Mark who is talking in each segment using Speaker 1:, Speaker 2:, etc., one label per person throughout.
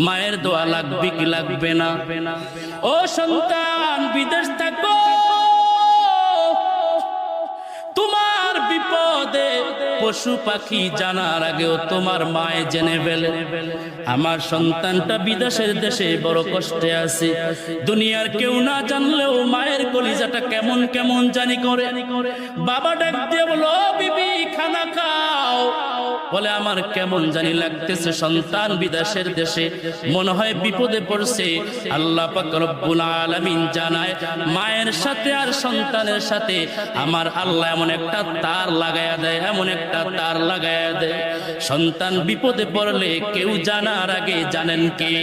Speaker 1: মায়ের দোয়া লাগবে কি লাগবে না? ও সন্তান, বিদেশ থাকো, তোমার বিপদে পশু পাখি জানার আগেও তোমার মায়ে জেনে ফেলে আমার সন্তানটা বিদেশের দেশে বড় কষ্টে আছে। দুনিয়ার কেউ না জানলেও মায়ের কলিজাটা কেমন কেমন জানি করে। বাবা ডাক দিয়ে বলো, বিবি খানা খাও। বলে আমার কেমন জানি লাগতেছে, সন্তান বিদেশের দেশে, মনে হয় বিপদে পড়ছে। আল্লাহ পাক রব্বুল আলামিন জানায়, মায়ের সাথে আর সন্তানের সাথে আমার আল্লাহ এমন একটা তার লাগায়া দেয়, এমন একটা তার লাগায়া দেয়, সন্তান বিপদে পড়লে কেউ জানার আগে জানেন কে?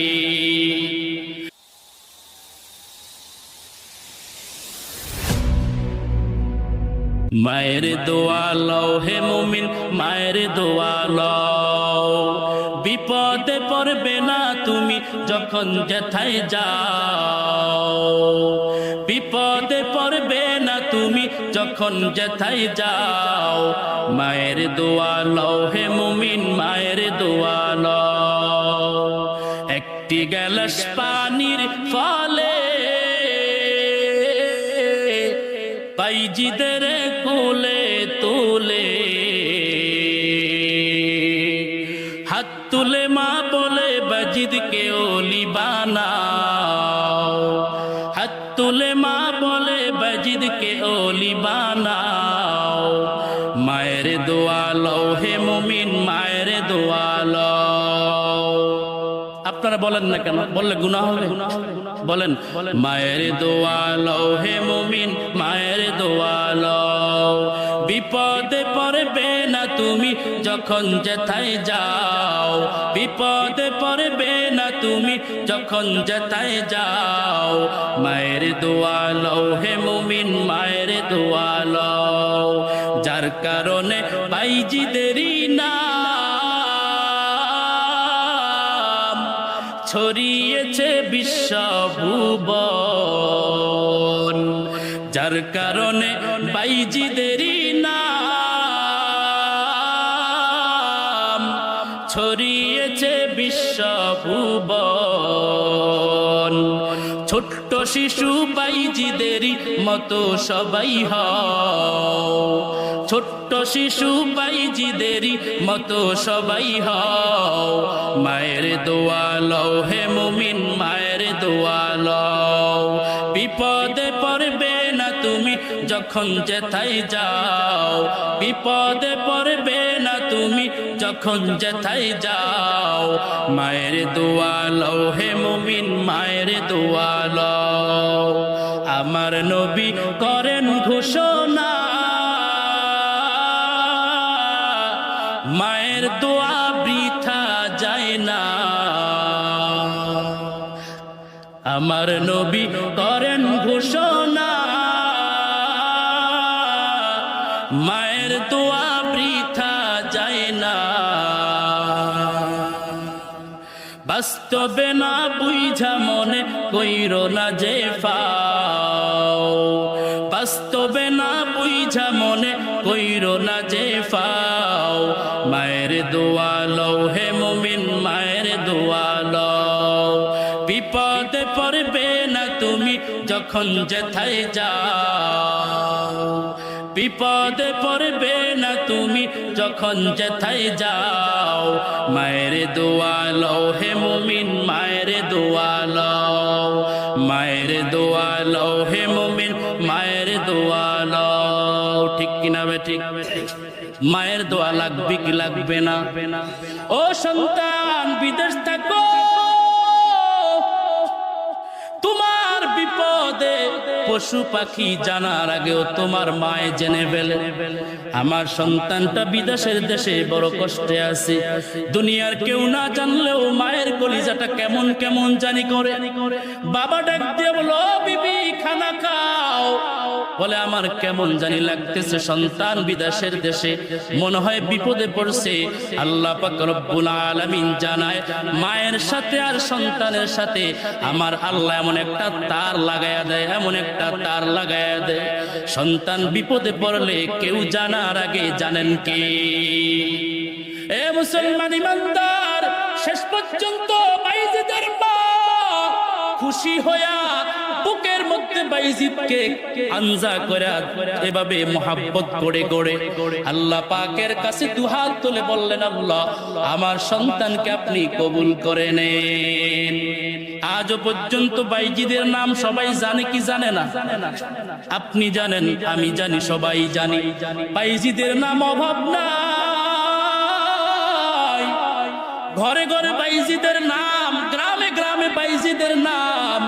Speaker 1: মায়ের দোয়া লও হে মুমিন, মায়ের দোয়া লও। বিপদে পড়বে না তুমি যখন যেথায় যাও, বিপদে পড়বে না তুমি যখন যেথায় যাও। মায়ের দোয়া লও হে মুমিন, মায়ের দোয়া লও। একটি গ্লাস পানির ফলে বাইজিদের কোলে তুলে, হাত তুলে মা বলে বাজিদকে ওলি বানাও, হাত তুলে মা বলে বাজিদকে ওলি বানাও। মায়ের দোয়া লও হে মুমিন, মায়ের দোয়া লও। আপনারা বলেন না কেন? বললে গুনাহ হবে। বলেন, মায়ের দোয়া লও হে মুমিন, মায়ের দোয়া লও। বিপদে পড়বে না তুমি যখন যেথায় যাও, বিপদে পড়বে না তুমি যখন যেথায় যাও। মায়ের দোয়া লও হে মুমিন, মায়ের দোয়া লও। যার কারণে বাইজিদেরই নাম ছড়িয়েছে বিশ্বভুবন, যার কারণে বাইজিদেরই নাম ছড়িয়েছে বিশ্বভুবন। ছোট্ট শিশু বাইজিদেরই মতো সবাই হও, ছোট্ট শিশু বাইজিদেরই মতো সবাই হও। মায়ের দোয়া লও হে মুমিন, মায়ের দোয়া লও। বিপদে পড়বে না তুমি যখন যেথায় যাও, বিপদে পড়বে না তুমি যখন যেথায় যাও। মায়ের দোয়া লও হে মুমিন, মায়ের দোয়া লও। আমার নবী করেন ঘোষণা, মায়ের দোয়া বৃথা যায় না। আমার নবী করেন ঘোষণা, মায়ের দোয়া বৃথা যায় না। বাস্তবে না বুঝা মনে কইরো না যে ফাও, বাস্তবে না বুঝা মনে কইরো না যে ফাও। মায়ের দোয়া লও হে মুমিন, মায়ের দোয়া লও। বিপদে পড়বে না তুমি যখন যেথায় যাও, বিপদে পড়বে না তুমি যখন যেথায় যাও। মায়ের দোয়া লও হে মুমিন, মায়ের দোয়া লও। মায়ের দোয়া লও হে মুমিন, মায়ের দোয়া লও। ঠিক কিনা বে ঠিক? মায়ের দোয়া লাগবে কি লাগবে না? ও সন্তান, বিদেশ থাকো, তোমার বিপদে পশু পাখি জানার আগেও তোমার মায়ে জেনে ফেলে আমার সন্তানটা বিদেশের দেশে বড় কষ্টে আছে। দুনিয়ার কেউ না জানলেও মায়ের কলিজাটা কেমন কেমন জানি করে। বাবা ডাক দিয়ে বলো, বিবি খানা খাও। বলে আমার কেমন জানি লাগতেছে, সন্তান বিদেশের দেশে, মনে হয় বিপদে পড়ছে। আল্লাহ পাক রব্বুল আলামিন জানায়, মায়ের সাথে আর সন্তানের সাথে আমার আল্লাহ এমন একটা তার লাগায়া দেয়, এমন একটা তার লাগায়া দেয়, সন্তান বিপদে পড়লে কেউ জানার আগে জানেন কে? এ মুসলমান ইমানদার, শেষ পর্যন্ত বাইজিদ খুশি হইয়া বুকের মধ্যে বাইজিদকে আনজা করে এভাবে মোহাব্বত করে গড়ে আল্লাহ পাকের কাছে দুহাত তুলে বললেন, আল্লাহ আমার সন্তানকে আপনি কবুল করে নেন। আজও পর্যন্ত বাইজিদের নাম সবাই জানে কি জানে না? আপনি জানেন, আমি জানি, সবাই জানি। বাইজিদের নাম অভাব নাই, ঘরে ঘরে বাইজিদের নাম, গ্রামে গ্রামে বাইজিদের নাম।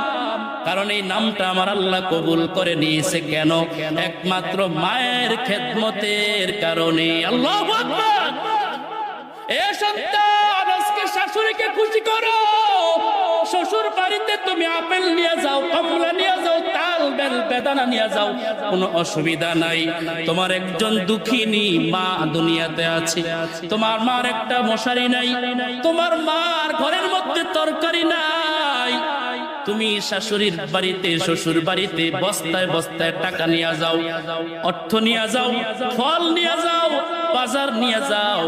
Speaker 1: কারণ এই নামটা আমার আল্লাহ কবুল করে নিয়েছে কেন? একমাত্র মায়ের খেদমতের কারণে। আল্লাহু আকবার। এ সন্তান, আজকে শাশুড়িকে খুশি করো। শ্বশুর বাড়িতে তুমি আপেল নিয়ে যাও, কমলা নিয়ে যাও, তাল বেল বেদানা নিয়ে যাও, কোনো অসুবিধা নাই। তোমার একজন দুঃখিনী মা দুনিয়াতে আছে, তোমার মার একটা মশারি নাই, তোমার মার ঘরের মধ্যে তরকারি নাই। তুমি শাশুড়ির বাড়িতে, শ্বশুর বাড়িতে বস্তায় বস্তায় টাকা নিয়ে যাও, অর্থ নিয়ে যাও, ফল নিয়ে যাও, বাজার নিয়ে যাও।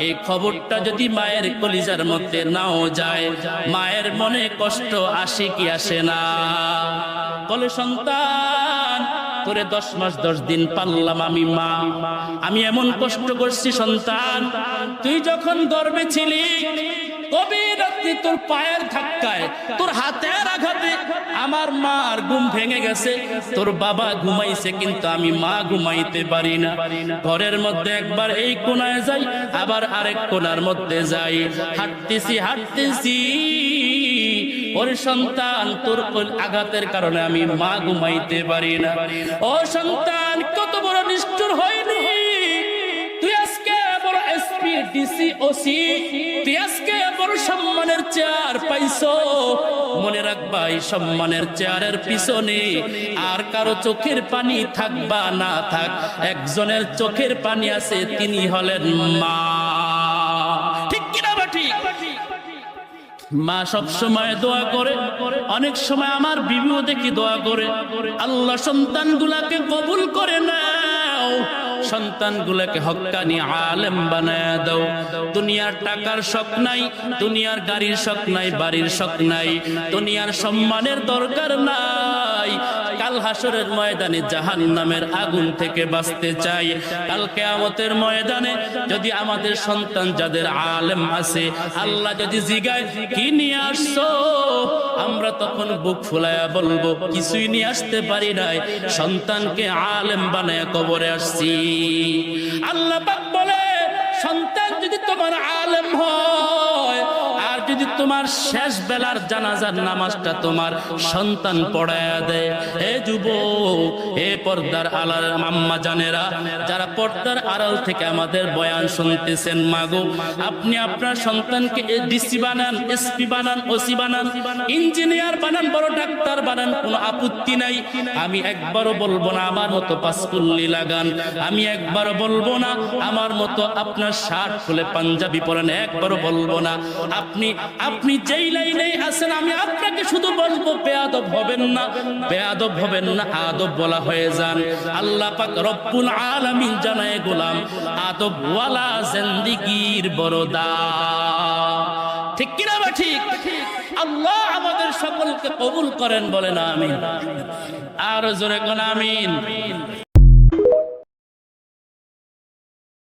Speaker 1: এই খবরটা যদি মায়ের কলিজার মধ্যে নাও যায়, মায়ের মনে কষ্ট আসে কি আসে না? বলে, সন্তান তোরে 10 মাস 10 দিন পাললাম আমি মা, আমি এমন কষ্ট করছি সন্তান। তুই যখন গর্ভে ছিলি, গভীর রাত্রে তোর পায়ের ধাক্কায়, তোর হাতের আঘাতে আমার মার ঘুম ভেঙে গেছে। তোর বাবা ঘুমাইছে কিন্তু আমি মা ঘুমাইতে পারি না। ঘরের মধ্যে একবার এই কোণায় যাই, আবার আরেক কোণার মধ্যে যাই, হাঁটতেছি হাঁটতেছি। ওর সন্তান, তোর আঘাতের কারণে আমি মা ঘুমাইতে পারি না। ও সন্তান, কত বড় নিষ্ঠুর হয়নি তুই! আজকে বড় এসপি, ডিসি, ওসি, তুই আজকে বড় সম্মানের চেয়ার পাইছো। মনে রাখবা, এই সম্মানের চেয়ারের পিছনে আর কারো চোখের পানি থাকবা না থাক, একজনের চোখের পানি আছে, তিনি হলেন মা। ঠিক কিনা বা ঠিক? মা সব সময় দোয়া করে, অনেক সময় আমার বিবিও দেখি দোয়া করে, আল্লাহ সন্তানগুলাকে কবুল করে নাও, সন্তানগুলাকে হক্কানি আলেম বানায় দাও। দুনিয়ার টাকার শখ নাই, দুনিয়ার গাড়ির শখ নাই, বাড়ির শখ নাই, দুনিয়ার সম্মানের দরকার নাই। কাল হাসরের ময়দানে জাহান্নামের আগুন থেকে বাঁচতে চাই। কাল কিয়ামতের ময়দানে যদি আমাদের সন্তান যাদের আলেম আছে, আল্লাহ যদি জিগায় কি নিয়ে আসছো, আমরা তখন বুক ফুলায়া বলবো কিছুই নিয়ে আসতে পারি নাই, সন্তানকে আলেম বানায় কবরে আসছি। আল্লাহ পাক বলে, সন্তান যদি তোমার আলেম হয়, আর যদি তোমার শেষ বেলার জানাজার নামাজটা তোমার সন্তান পড়ায়া দেয়। হে যুবক, হে পর্দার আড়াল আম্মা জানেরা, যারা পর্দার আড়াল থেকে আমাদের বয়ান শুনতেছেন, মাগো আপনি আপনার সন্তানকে ডিসি বানান, এসপি বানান, ওসি বানান, ইঞ্জিনিয়ার বানান, বড় ডাক্তার বানান, কোনো আপত্তি নাই। আমি একবারও বলবো না আমার মতো পাঁচকুল্লি লাগান, আমি একবারও বলবো না আমার মতো আপনার শার্ট খুলে পাঞ্জাবি পরেন, একবারও বলবো না। আপনি যেই লাইনে আছেন, আমি আপনাকে শুধু বলবো বেয়াদব হবেন না, বেয়াদব হবেন না, আদব বলা হয়ে যান। আল্লাহ পাক রব্বুল আলামিন জানায়, গোলাম আদব ওয়ালা জিন্দেগির বড় দাম। ঠিক কিনা বা ঠিক? আল্লাহ আমাদের সকলকে কবুল করেন, বলেন আমিন। আর জোরে কোন আমিন।